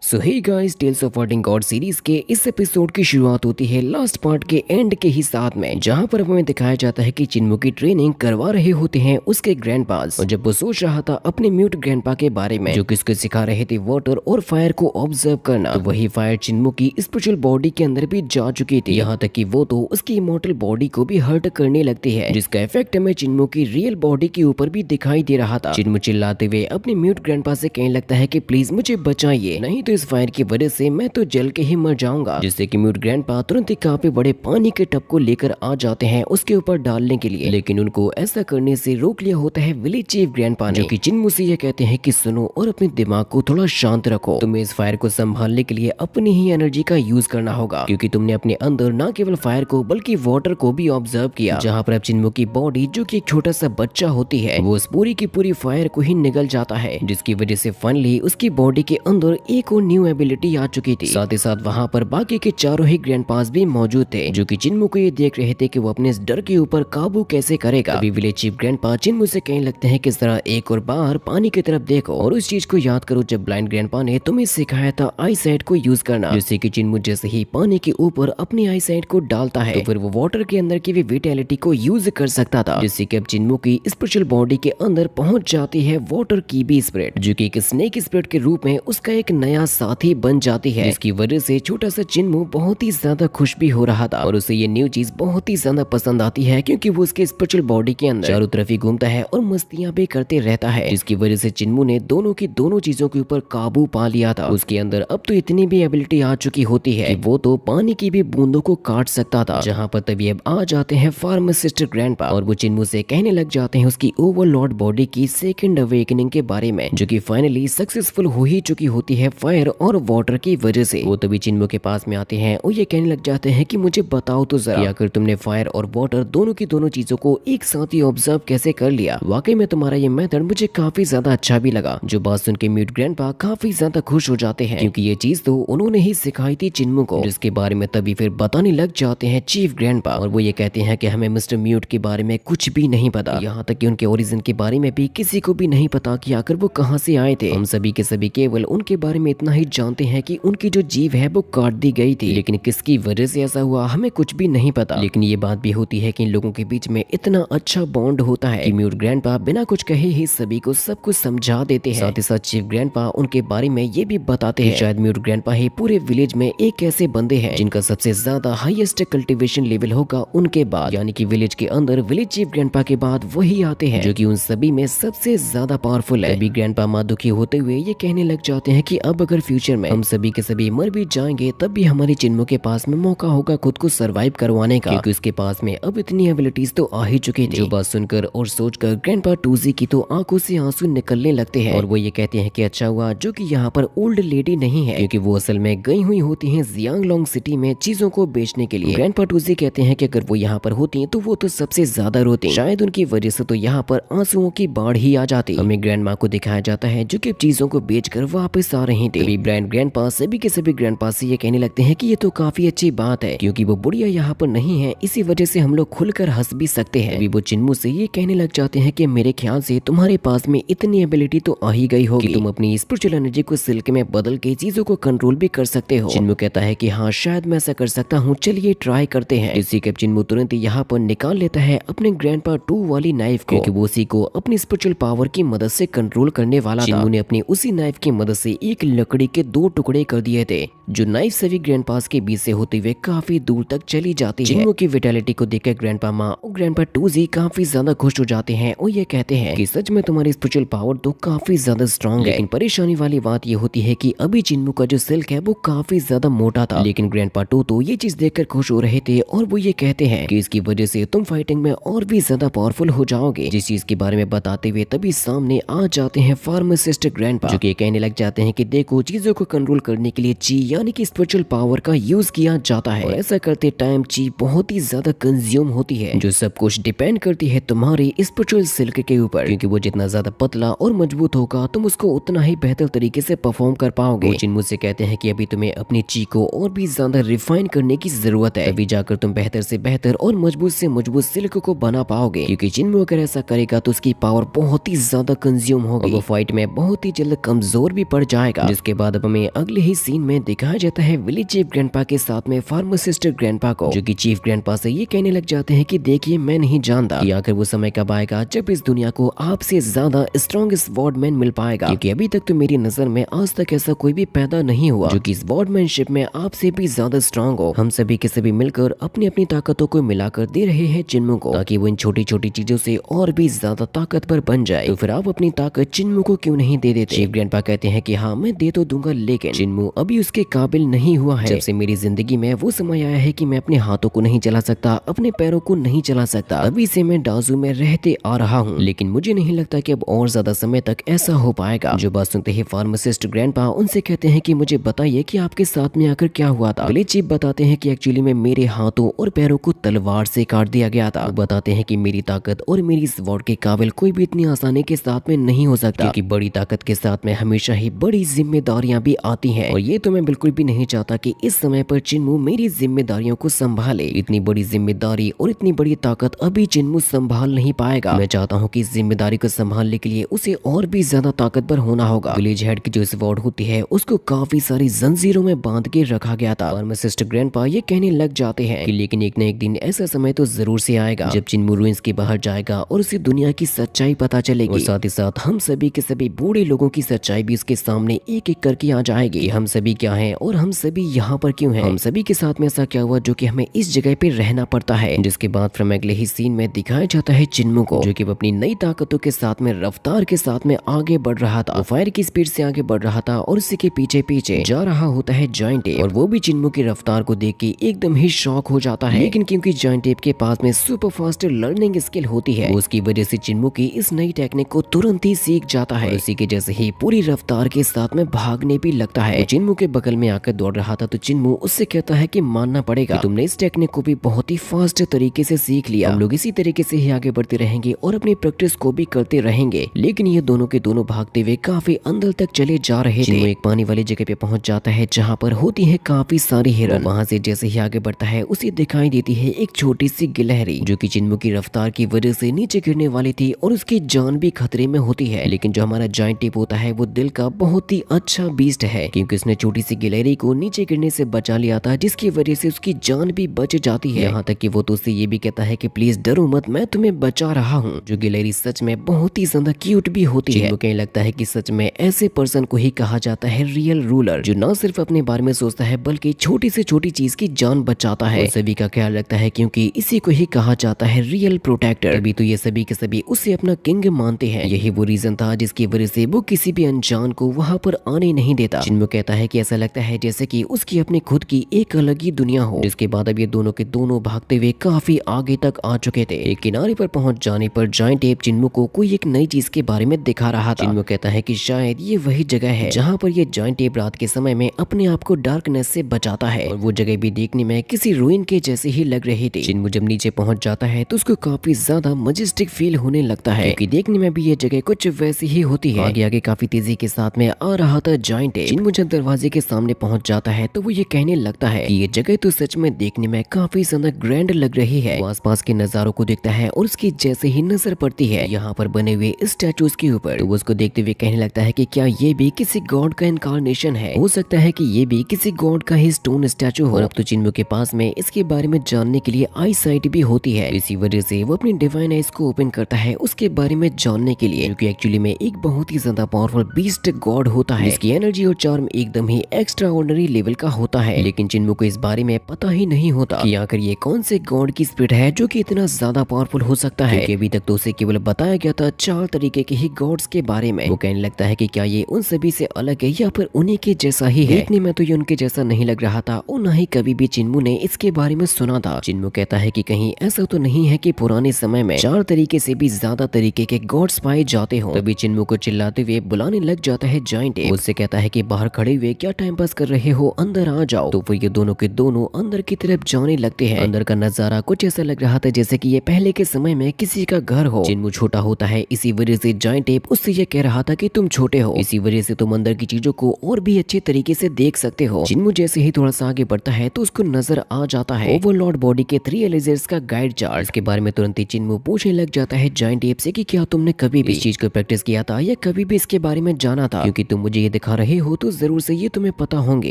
So hey guys, tales of fighting god series के इस episode की शुरुआत होती है लास्ट पार्ट के एंड के ही साथ में, जहां पर हमें दिखाया जाता है कि चिन्मू की ट्रेनिंग करवा रहे होते हैं उसके ग्रैंडपास। और जब वो सोच रहा था अपने म्यूट ग्रैंडपा के बारे में जो कि उसको सिखा रहे थे वाटर और फायर को ऑब्जर्व करना, तो वही फायर चिन्मू की स्पिरिचुअल बॉडी के अंदर भी जा चुकी थी। यहाँ तक कि वो तो उसकी इमॉर्टल बॉडी को भी हर्ट करने लगती है, जिसका इफेक्ट हमें चिन्मू की रियल बॉडी के ऊपर भी दिखाई दे रहा था। चिन्मू चिल्लाते हुए अपने म्यूट ग्रैंडपा से कहने लगता है कि प्लीज मुझे बचाइए, नहीं तो इस फायर की वजह से मैं तो जल के ही मर जाऊंगा। जिससे कि म्यूट ग्रैंडपा तुरंत ही काफी बड़े पानी के टब को लेकर आ जाते हैं उसके ऊपर डालने के लिए, लेकिन उनको ऐसा करने से रोक लिया होता है विलेज चीफ ग्रैंडपा ने, जो कि चिन्मू से ये कहते हैं कि सुनो और अपने दिमाग को थोड़ा शांत रखो, तुम्हें इस फायर को संभालने के लिए अपनी ही एनर्जी का यूज करना होगा, क्योंकि तुमने अपने अंदर न केवल फायर को बल्कि वाटर को भी ऑब्जर्व किया। जहाँ पर अब चिन्मू की बॉडी जो कि एक छोटा सा बच्चा होती है, वो उस पूरी की पूरी फायर को ही निगल जाता है, जिसकी वजह से फाइनली उसकी बॉडी के अंदर एक और न्यू एबिलिटी आ चुकी थी। साथ ही साथ वहाँ पर बाकी के चारों ही ग्रैंडपास भी मौजूद थे, जो कि चिन्मू को ये देख रहे थे कि वो अपने इस डर के ऊपर काबू कैसे करेगा। अभी विलेज चीफ ग्रैंडपा चिन्मू से कहने लगते हैं किस तरह एक और बार पानी की तरफ देखो और उस चीज को याद करो जब ब्लाइंड ग्रैंडपा ने तुम्हें सिखाया था आई साइट को यूज करना। जिससे कि चिन्मू जैसे ही पानी के ऊपर अपनी आई साइट को डालता है, तो फिर वो वाटर के अंदर की भी विटैलिटी को यूज कर सकता था, जिससे कि अब चिन्मू की स्पिरिचुअल बॉडी के अंदर पहुंच जाती है वाटर की भी स्पिरिट, जो कि एक स्नेक स्पिरिट के रूप में उसका एक नया साथी बन जाती है, जिसकी वजह से छोटा सा चिन्मू बहुत ही ज्यादा खुश भी हो रहा था और उसे ये न्यू चीज बहुत ही ज्यादा पसंद आती है, क्योंकि वो उसके स्पिरिचुअल बॉडी के अंदर चारों तरफ ही घूमता है और मस्तियां भी करते रहता है, जिसकी वजह से चिन्मू ने दोनों की दोनों चीजों के ऊपर काबू पा लिया था। उसके अंदर अब तो इतनी भी एबिलिटी आ चुकी होती है कि वो तो पानी की भी बूंदों को काट सकता था। जहाँ पर तभी अब आ जाते हैं फार्मासिस्ट ग्रैंडपा और वो चिन्मू से कहने लग जाते हैं उसकी ओवरलॉर्ड बॉडी की सेकंड अवेकनिंग के बारे में, जो कि फाइनली सक्सेसफुल हो ही चुकी होती है फायर और वाटर की वजह से। वो तभी चिन्मू के पास में आते हैं और ये कहने लग जाते हैं कि मुझे बताओ तो जरा, अगर तुमने फायर और वाटर दोनों की दोनों चीजों को एक साथ ही ऑब्जर्व कैसे कर लिया। वाकई में तुम्हारा ये मेथड मुझे काफी ज्यादा अच्छा भी लगा। जो बात सुन के म्यूट ग्रैंडपा काफी ज्यादा खुश हो जाते हैं, क्योंकि ये चीज तो उन्होंने ही सिखाई थी चिन्मू को, जिसके बारे में तभी फिर बताने लग जाते हैं चीफ ग्रैंडपा और वो ये कहते हैं कि हमें मिस्टर म्यूट के बारे में कुछ भी नहीं पता, यहाँ तक कि उनके ओरिजिन के बारे में भी किसी को भी नहीं पता कि आखिर वो कहाँ से आए थे। हम सभी के सभी केवल उनके बारे में इतना ही जानते हैं कि उनकी जो जीव है वो काट दी गई थी, लेकिन किसकी वजह से ऐसा हुआ हमें कुछ भी नहीं पता। लेकिन ये बात भी होती है कि इन लोगों के बीच में इतना अच्छा बॉन्ड होता है कि म्यूट ग्रैंडपा बिना कुछ कहे ही सभी को सब कुछ समझा देते हैं। साथ ही साथ चीफ ग्रैंडपा उनके बारे में ये भी बताते हैं शायद म्यूट ग्रैंडपा ही पूरे विलेज में एक ऐसे बंदे हैं जिनका सबसे ज्यादा हाईएस्ट कल्टीवेशन लेवल होगा उनके बाद, यानी कि विलेज के अंदर विलेज चीफ ग्रैंडपा के बाद वही आते हैं जो कि उन सभी में सबसे ज्यादा पावरफुल है। अभी ग्रैंडपा माँ दुखी होते हुए ये कहने लग जाते हैं कि अब अगर फ्यूचर में हम सभी के सभी मर भी जाएंगे तब भी हमारी चिन्मू के पास में मौका होगा खुद को सरवाइव करवाने का, क्योंकि उसके पास में अब इतनी एबिलिटीज तो आ ही चुकी थी। जो बात सुनकर और सोचकर ग्रैंडपा टूजी की तो आंखों से आंसू निकलने लगते हैं और वो ये कहते हैं कि अच्छा हुआ जो कि यहाँ पर ओल्ड लेडी नहीं है, क्योंकि वो असल में गई हुई होती हैं जियांगलोंग सिटी में चीजों को बेचने के लिए। ग्रैंडपा टूजी कहते हैं कि अगर वो यहाँ पर होती तो वो तो सबसे ज्यादा रोती, शायद उनकी वजह से तो यहाँ पर आंसुओं की बाढ़ ही आ जाती। हमें ग्रैंड माँ को दिखाया जाता है जो कि चीजों को बेचकर वापस आ रही थी। ब्रांड ग्रैंडपा सभी के सभी ग्रैंडपा से ये कहने लगते हैं कि ये तो काफी अच्छी बात है, क्योंकि वो बुढ़िया यहाँ पर नहीं है, इसी वजह से हम लोग खुलकर हंस भी सकते हैं। अभी वो चिन्मू से ये कहने लग जाते हैं कि मेरे ख्याल से तुम्हारे पास में इतनी एबिलिटी तो आ ही गई होगी, तुम अपनी स्पिरिचुअल एनर्जी को सिल्क में बदल के चीजों को कंट्रोल भी कर सकते हो। चिन्मू कहता है कि हाँ शायद मैं ऐसा कर सकता हूँ, चलिए ट्राई करते हैं। इसी के चिन्मू तुरंत यहाँ पर निकाल लेता है अपने ग्रैंडपा 2 वाली नाइफ को, क्योंकि वो उसी को अपनी स्पिरिचुअल पावर की मदद से कंट्रोल करने वाला था। चिन्मू ने अपनी उसी नाइफ की मदद से एक लकड़ी के 2 टुकड़े कर दिए थे, जो नाइफ सभी ग्रैंडपास के बीच से होते हुए काफी दूर तक चली जाती है। चिन्मू की विटैलिटी को देखकर ग्रैंडपा माँ और ग्रैंडपा टूजी काफी ज्यादा खुश हो जाते हैं और ये कहते हैं कि सच में तुम्हारी स्पिरिचुअल पावर तो काफी ज्यादा स्ट्रांग है। लेकिन परेशानी वाली बात ये होती है कि अभी चिन्मू का जो सिल्क है वो काफी ज्यादा मोटा था। लेकिन ग्रैंडपा टू तो ये चीज देखकर खुश हो रहे थे और वो ये कहते हैं कि इसकी वजह से तुम फाइटिंग में और भी ज्यादा पावरफुल हो जाओगे। जिस चीज के बारे में बताते हुए तभी सामने आ जाते हैं फार्मासिस्ट ग्रैंडपा, जो कि कहने लग जाते हैं कि देखो चीजों को कंट्रोल करने के लिए ची यानी कि स्पिरिचुअल पावर का यूज किया जाता है, और ऐसा करते टाइम ची बहुत ही ज्यादा कंज्यूम होती है, जो सब कुछ डिपेंड करती है तुम्हारी स्पिरिचुअल सिल्क के ऊपर, क्योंकि वो जितना ज्यादा पतला और मजबूत होगा तुम उसको उतना ही बेहतर तरीके से परफॉर्म कर पाओगे। चिन्मू से कहते हैं कि अभी तुम्हें अपनी ची को और भी ज्यादा रिफाइन करने की जरूरत है, तभी जाकर तुम बेहतर से बेहतर और मजबूत से मजबूत सिल्क को बना पाओगे, क्योंकि चिन्मू अगर ऐसा करेगा तो उसकी पावर बहुत ही ज्यादा कंज्यूम होगी, वो फाइट में बहुत ही जल्द कमजोर भी पड़ जाएगा, जिसके बाद अब हमें अगले ही सीन में दिखाया जाता है विलेज चीफ ग्रैंडपा के साथ में फार्मासिस्ट ग्रैंडपा को, जो कि चीफ ग्रैंडपा से ये कहने लग जाते हैं कि देखिए मैं नहीं जानता कि आखिर वो समय कब आएगा जब इस दुनिया को आपसे ज्यादा स्ट्रॉन्ग स्वॉर्डमैन मिल पाएगा, क्योंकि अभी तक तो मेरी नजर में आज तक ऐसा कोई भी पैदा नहीं हुआ जो कि स्वॉर्डमैनशिप में आपसे भी ज्यादा स्ट्रॉन्ग हो। हम सभी के सभी मिलकर अपनी अपनी ताकतों को मिलाकर दे रहे हैं चिन्मू को, ताकि वो इन छोटी छोटी चीजों से और भी ज्यादा ताकतवर बन जाए। तो फिर आप अपनी ताकत चिन्मू को क्यों नहीं दे देते? चीफ ग्रैंडपा कहते हैं कि हाँ मैं दे तो दूंगा, लेकिन चिन्मू अभी उसके काबिल नहीं हुआ है। जब से मेरी जिंदगी में वो समय आया है कि मैं अपने हाथों को नहीं चला सकता, अपने पैरों को नहीं चला सकता, अभी से मैं डाजू में रहते आ रहा हूँ, लेकिन मुझे नहीं लगता कि अब और ज्यादा समय तक ऐसा हो पाएगा। जो बात सुनते ही फार्मासिस्ट ग्रैंडपा उनसे कहते हैं कि मुझे बताइए कि आपके साथ में आकर क्या हुआ था। विलेज चीफ बताते हैं कि एक्चुअली में मेरे हाथों और पैरों को तलवार से काट दिया गया था। वो बताते हैं कि मेरी ताकत और मेरी स्वॉर्ड के काबिल कोई भी इतनी आसानी के साथ में नहीं हो सकता, क्योंकि बड़ी ताकत के साथ में हमेशा ही बड़ी जिम्मेदारियां भी आती हैं, और ये तो मैं बिल्कुल भी नहीं चाहता कि इस समय पर चिन्मू मेरी जिम्मेदारियों को संभाले। इतनी बड़ी जिम्मेदारी और इतनी बड़ी ताकत अभी चिन्मू संभाल नहीं पाएगा। मैं चाहता हूँ कि इस जिम्मेदारी को संभालने के लिए उसे और भी ज्यादा ताकतवर होना होगा। विलेज हेड की जो स्वॉर्ड होती है उसको काफी सारी जंजीरों में बांध के रखा गया था। फार्मासिस्ट ग्रैंडपा ये कहने लग जाते हैं कि लेकिन एक न एक दिन ऐसा समय तो जरूर से आएगा जब चिन्मू रुइंस के बाहर जाएगा और उसे दुनिया की सच्चाई पता चलेगी, और साथ ही साथ हम सभी के सभी बूढ़े लोगों की सच्चाई भी उसके सामने एक एक करके आ जाएगी। हम सभी क्या हैं और हम सभी यहाँ पर क्यों हैं, हम सभी के साथ में ऐसा क्या हुआ जो कि हमें इस जगह पे रहना पड़ता है। जिसके बाद फिर अगले ही सीन में दिखाया जाता है चिन्मू को, जो कि अपनी नई ताकतों के साथ में रफ्तार के साथ में आगे बढ़ रहा था। फायर की स्पीड से आगे बढ़ रहा था और उसी के पीछे पीछे जा रहा होता है जायंट एप, और वो भी चिन्मू की रफ्तार को देख के एकदम ही शॉक हो जाता है। लेकिन क्योंकि जायंट एप के पास में सुपर फास्ट लर्निंग स्किल होती है, उसकी वजह से चिन्मू की इस नई टेक्निक को तुरंत ही सीख जाता है। उसी के जैसे ही पूरी रफ्तार के साथ में भागने भी लगता है। चिन्मू के बगल में आकर दौड़ रहा था, तो चिन्मू उससे कहता है कि मानना पड़ेगा कि तुमने इस टेक्निक को भी बहुत ही फास्ट तरीके से सीख लिया। हम लोग इसी तरीके से ही आगे बढ़ते रहेंगे और अपनी प्रैक्टिस को भी करते रहेंगे। लेकिन ये दोनों के दोनों भागते हुए काफी अंदर तक चले जा रहे थे। चिन्मू एक पानी वाली जगह पे पहुंच जाता है जहाँ पर होती है काफी सारी हिरन। वहाँ से जैसे ही आगे बढ़ता है उसे दिखाई देती है एक छोटी सी गिलहरी, जो कि चिन्मू की रफ्तार की वजह से नीचे गिरने वाली थी और उसकी जान भी खतरे में होती है। लेकिन जो हमारा जायंट एप होता है वो दिल का बहुत ही अच्छा बीस्ट है, क्योंकि उसने छोटी सी गिलहरी को नीचे गिरने से बचा लिया था, जिसकी वजह से उसकी जान भी बच जाती है। यहाँ तक कि वो तो उससे ये भी कहता है कि प्लीज डरो मत, मैं तुम्हें बचा रहा हूँ। जो गिलहरी सच में बहुत ही ज्यादा क्यूट भी होती है। कहीं लगता है कि सच में ऐसे पर्सन को ही कहा जाता है रियल रूलर, जो न सिर्फ अपने बारे में सोचता है बल्कि छोटी से छोटी चीज की जान बचाता है, सभी का ख्याल रखता है, क्योंकि इसी को ही कहा जाता है रियल प्रोटेक्टर। अभी तो ये सभी के सभी उसे अपना किंग मानते हैं। यही वो रीजन था जिसकी वजह से वो किसी भी अनजान को वहाँ पर आने नहीं देता। चिन्मू कहता है कि ऐसा लगता है जैसे कि उसकी अपनी खुद की एक अलग ही दुनिया हो। जिसके बाद अब ये दोनों के दोनों भागते हुए काफी आगे तक आ चुके थे। एक किनारे पर पहुंच जाने पर जायंट एप चिन्मू को कोई एक नई चीज के बारे में दिखा रहा था। चिन्मू कहता है कि शायद ये वही जगह है जहाँ पर ये जायंट एप रात के समय में अपने आप को डार्कनेस से बचाता है, और वो जगह भी देखने में किसी रूइन के जैसे ही लग रही थी। चिन्मू जब नीचे पहुंच जाता है तो उसको काफी ज्यादा मजेस्टिक फील होने लगता है, क्योंकि देखने में भी ये जगह कुछ वैसी ही होती है। आगे आगे काफी तेजी के साथ में आ रहा था जायंट एप। चिन्मू जब दरवाजे के सामने पहुंच जाता है तो वो ये कहने लगता है कि ये जगह तो सच में देखने में काफी ज्यादा ग्रैंड लग रही है। वो आसपास के नजारों को देखता है और उसकी जैसे ही नजर पड़ती है यहाँ पर बने हुए स्टैचूज के ऊपर, तो वो उसको देखते हुए कहने लगता है कि क्या ये भी किसी गॉड का इनकारनेशन है? हो सकता है कि ये भी किसी गॉड का ही स्टोन स्टैचू हो। और अब तो चिन्मू के पास में इसके बारे में जानने के लिए आई साइट भी होती है। इसी वजह से वो अपनी डिवाइन आइज को ओपन करता है उसके बारे में जानने के लिए, क्योंकि एक्चुअली में एक बहुत ही ज्यादा पावरफुल बीस्ट गॉड होता है। इसकी एनर्जी और चार्म एकदम ही एक्स्ट्रा ऑर्डिनरी लेवल का होता है। लेकिन चिन्मू को इस बारे में पता ही नहीं होता कि आखिर ये कौन से गॉड की स्पिरिट है जो कि इतना ज्यादा पावरफुल हो सकता है, क्योंकि अभी तक तो उसे केवल बताया गया था 4 तरीके के ही गॉड्स के बारे में। वो कहने लगता है कि क्या ये उन सभी से अलग है या फिर उन्हीं के जैसा ही है। देखने में तो ये उनके जैसा नहीं लग रहा था और न ही कभी भी चिन्मू ने इसके बारे में सुना था। चिन्मू कहता है कि कहीं ऐसा तो नहीं है कि पुराने समय में 4 तरीके से भी ज्यादा तरीके के गॉड्स पाए जाते हो। तभी चिन्मू को चिल्लाते हुए बुलाने लग जाता है जायंट एप। उससे कहता है कि बाहर खड़े हुए क्या टाइम पास कर रहे हो, अंदर आ जाओ। तो फिर ये दोनों के दोनों अंदर की तरफ जाने लगते हैं। अंदर का नजारा कुछ ऐसा लग रहा था जैसे कि ये पहले के समय में किसी का घर हो। चिन्मू छोटा होता है, इसी वजह से जायंट एप उससे ये कह रहा था कि तुम छोटे हो, इसी वजह से तुम अंदर की चीजों को और भी अच्छे तरीके से देख सकते हो। चिन्मू जैसे ही थोड़ा सा आगे बढ़ता है तो उसको नजर आ जाता है ओवरलॉर्ड बॉडी के 3 एलिजर्स का गाइड चार्ट। इसके बारे में तुरंत ही चिन्मू पूछने लग जाता है जायंट एप से कि क्या तुमने कभी भी इस चीज को प्रैक्टिस किया था या कभी भी इसके बारे में जाना था, क्योंकि तुम मुझे ये सिखा रहे हो तो जरूर से ये तुम्हें पता होंगे,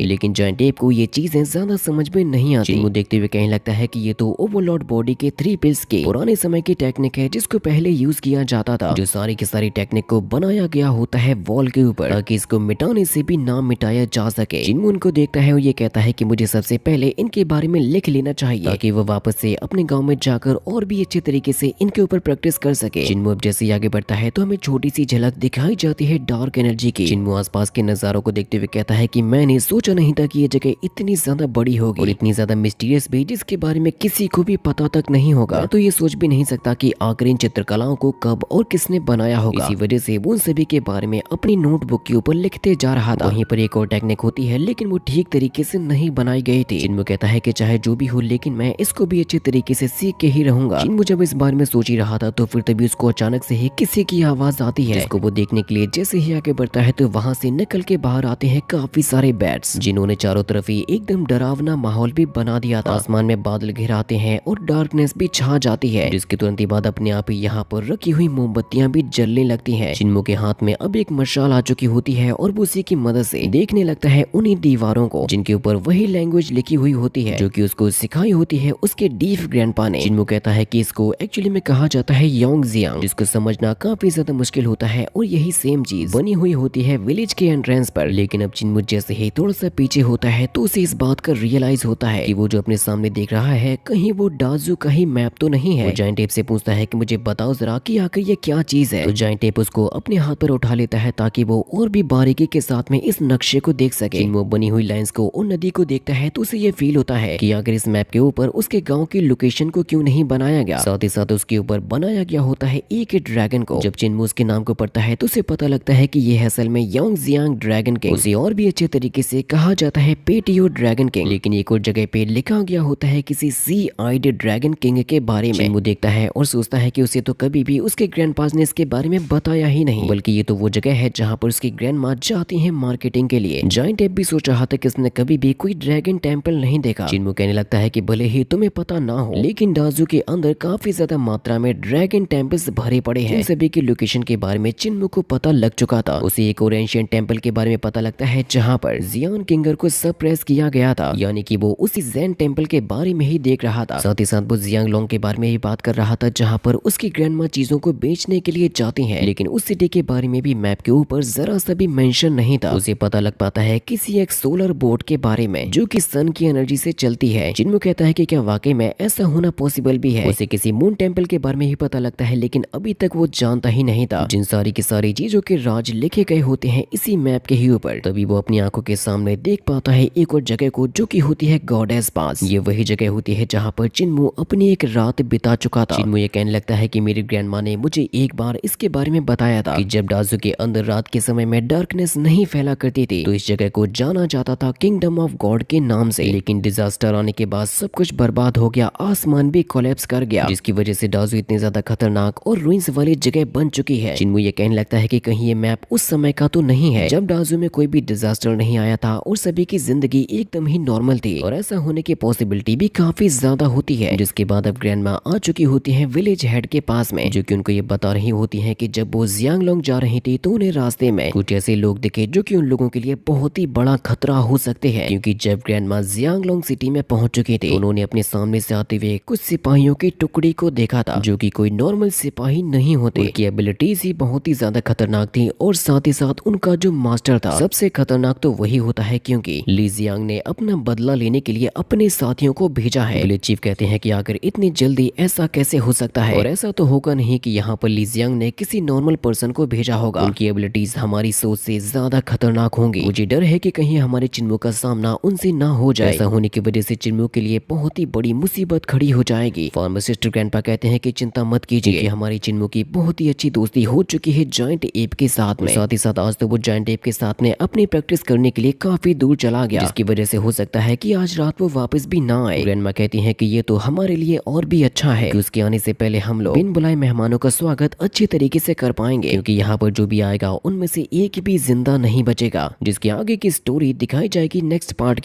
लेकिन जायंट एप को ये चीजें ज्यादा समझ में नहीं आती। चिन्मू देखते हुए कहने लगता है कि ये तो ओवरलॉर्ड बॉडी के 3 पिल्स के पुराने समय की टेक्निक है जिसको पहले यूज किया जाता था, जो सारी की सारी टेक्निक को बनाया गया होता है वॉल के ऊपर ताकि इसको मिटाने से भी ना मिटाया जा सके। चिन्मू उनको देखता है और ये कहता है कि मुझे सबसे पहले इनके बारे में लिख लेना चाहिए ताकि वो वापस से अपने गांव में जाकर और भी अच्छे तरीके से इनके ऊपर प्रैक्टिस कर सके। चिन्मू अब जैसे आगे बढ़ता है तो हमें छोटी सी झलक दिखाई जाती है डार्क एनर्जी की। चिन्मू आसपास के नजारों को देखते हुए कहता है कि मैंने सोचा नहीं था कि ये जगह इतनी ज्यादा बड़ी होगी और इतनी ज्यादा मिस्टीरियस भी, जिसके बारे में किसी को भी पता तक नहीं होगा। तो ये सोच भी नहीं सकता कि आखिर इन चित्रकलाओं को कब और किसने बनाया होगा। इसी वजह से वो उन सभी के बारे में अपनी नोटबुक के ऊपर लिखते जा रहा था। वहीं पर एक और टेक्निक होती है लेकिन वो ठीक तरीके से नहीं बनाई गई थी। चिन्मू कहता है कि चाहे जो भी हो लेकिन मैं इसको भी अच्छे तरीके से सीख के ही रहूंगा। चिन्मू जब इस बारे में सोच ही रहा था तो फिर तभी उसको अचानक से ही किसी की आवाज आती है, जिसको वो देखने के लिए जैसे ही आगे बढ़ता है तो वहाँ से निकल के बाहर आते हैं काफी सारे बैट्स, जिन्होंने चारों तरफ ही एकदम डरावना माहौल भी बना दिया था। आसमान में बादल घिराते हैं और डार्कनेस भी छा जाती है, जिसके तुरंत ही बाद अपने आप ही यहाँ पर रखी हुई मोमबत्तियां भी जलने लगती हैं। चिन्मू के हाथ में अब एक मशाल आ चुकी होती है और वो उसी की मदद से देखने लगता है उन्हीं दीवारों को जिनके ऊपर वही लैंग्वेज लिखी हुई होती है जो कि उसको सिखाई होती है उसके डीफ ग्रैंडपा ने। चिन्मू कहता है कि इसको एक्चुअली में कहा जाता है योंगजियांग, जिसको समझना काफी ज्यादा मुश्किल होता है और यही सेम चीज बनी हुई होती है विलेज के एंट्रेंस पर। लेकिन अब चिन्मू जैसे ही थोड़ा सा पीछे होता है तो उसे इस बात का रियलाइज होता है कि वो जो अपने सामने देख रहा है कहीं वो डाजू का ही मैप तो नहीं है। वो जायंट एप से पूछता है कि मुझे बताओ जरा कि आखिर ये क्या चीज है। तो जायंट एप उसको अपने हाथ पर उठा लेता है ताकि वो और भी बारीकी के साथ में इस नक्शे को देख सके। चिन्मू बनी हुई लाइंस को और नदी को देखता है तो उसे ये फील होता है कि अगर इस मैप के ऊपर उसके गांव की लोकेशन को क्यों नहीं बनाया गया। साथ ही साथ उसके ऊपर बनाया गया होता है एक ड्रैगन को। जब चिन्मू उसके नाम को पढ़ता है तो उसे पता लगता है कि ये असल में योंगजियांग ड्रैगन किंग, उसे और भी अच्छे तरीके से कहा जाता है पेटियो ड्रैगन किंग। लेकिन एक और जगह पे लिखा गया होता है किसी सी आइड ड्रैगन किंग के बारे में। चिन्मू देखता है और सोचता है कि उसे तो कभी भी उसके ग्रैंडपास ने इसके बारे में बताया ही नहीं, बल्कि ये तो वो जगह है जहाँ पर उसकी ग्रैंडमा जाती है मार्केटिंग के लिए। जायंट एप भी सोच रहा था कि उसने कभी भी कोई ड्रैगन टेम्पल नहीं देखा। चिन्मू कहने लगता है कि भले ही तुम्हें पता ना हो लेकिन डाजू के अंदर काफी ज्यादा मात्रा में ड्रैगन टेम्पल्स भरे पड़े हैं। इन सभी की लोकेशन के बारे में चिन्मू को पता लग चुका था। उसे एक और एंशिएंट टेम्पल के बारे में पता लगता है जहाँ पर जियान किंगर को सप्रेस किया गया था, यानी कि वो उसी जैन टेम्पल के बारे में ही देख रहा था। साथ ही साथ वो जियांग लोंग के बारे में ही बात कर रहा था जहाँ पर उसकी ग्रैंडमा चीजों को बेचने के लिए जाती हैं। लेकिन उस सिटी के बारे में भी मैप के ऊपर जरा सा भी मेंशन नहीं था। उसे पता लग पाता है किसी एक सोलर बोट के बारे में जो कि सन की एनर्जी से चलती है। चिन्मू कहता है कि क्या वाकई में ऐसा होना पॉसिबल भी है। उसे किसी मून टेम्पल के बारे में ही पता लगता है लेकिन अभी तक वो जानता ही नहीं था जिन सारी की सारी चीजों के राज लिखे गए होते हैं इसी मैप के ही ऊपर। तभी वो अपनी आंखों के सामने देख पाता है एक और जगह को जो कि होती है गॉडेस पास। ये वही जगह होती है जहाँ पर चिन्मू अपनी एक रात बिता चुका था। चिन्मू ये कहने लगता है कि मेरी ग्रैंडमा ने मुझे एक बार इसके बारे में बताया था कि जब डाजू के अंदर रात के समय में डार्कनेस नहीं फैला करती थी तो इस जगह को जाना जाता था किंगडम ऑफ गॉड के नाम से। लेकिन डिजास्टर आने के बाद सब कुछ बर्बाद हो गया, आसमान भी कोलैप्स कर गया, जिसकी वजह से डाजू इतनी ज्यादा खतरनाक और रुइंस वाली जगह बन चुकी है। चिन्मू ये कहने लगता है कि कहीं ये मैप उस समय का तो नहीं है जब डाजू में कोई भी डिजास्टर नहीं आया था और सभी की जिंदगी एकदम ही नॉर्मल थी, और ऐसा होने की पॉसिबिलिटी भी काफी ज्यादा होती है। जिसके बाद अब ग्रैंडमा आ चुकी होती है विलेज हेड के पास में, जो कि उनको ये बता रही होती है कि जब वो जियांग लोंग जा रही थी तो उन्हें रास्ते में कुछ ऐसे लोग दिखे जो कि उन लोगों के लिए बहुत ही बड़ा खतरा हो सकते हैं। क्योंकि जब ग्रैंडमा जियांग लोंग सिटी में पहुंच चुकी थी तो उन्होंने अपने सामने से आते हुए कुछ सिपाहियों की टुकड़ी को देखा था जो कि कोई नॉर्मल सिपाही नहीं होते। उनकी एबिलिटीज ही बहुत ही ज्यादा खतरनाक थी और साथ ही साथ उनका जो मास्टर था सबसे खतरनाक तो वही होता है, क्योंकि ली जियांग ने अपना बदला लेने के लिए अपने साथियों को भेजा है। विलेज चीफ कहते हैं कि आखिर इतनी जल्दी ऐसा कैसे हो सकता है, और ऐसा तो होगा नहीं कि यहाँ पर ली जियांग ने किसी नॉर्मल पर्सन को भेजा होगा। उनकी एबिलिटीज हमारी सोच से ज्यादा खतरनाक होंगी। मुझे डर है कि कहीं हमारे चिन्मू का सामना उनसे ना हो जाए। ऐसा होने की वजह से चिन्मू के लिए बहुत ही बड़ी मुसीबत खड़ी हो जाएगी। फार्मासिस्ट ग्रैंडपा कहते हैं कि चिंता मत कीजिए कि हमारी चिन्मू की बहुत ही अच्छी दोस्ती हो चुकी है जायंट एप के साथ में। साथ ही साथ आज तो वो जायंट एप के साथ में अपनी प्रैक्टिस करने के लिए काफी दूर चला गया, जिसकी वजह से हो सकता है कि आज रात वो वापस भी ना आए। ग्रैंडमा कहती हैं कि ये तो हमारे लिए और भी अच्छा है कि उसके आने से पहले हम लोग बिन बुलाए मेहमानों का स्वागत अच्छे तरीके से कर पाएंगे, क्योंकि यहाँ पर जो भी आएगा उनमें से एक भी जिंदा नहीं बचेगा। जिसके आगे की स्टोरी दिखाई जाएगी नेक्स्ट पार्ट की।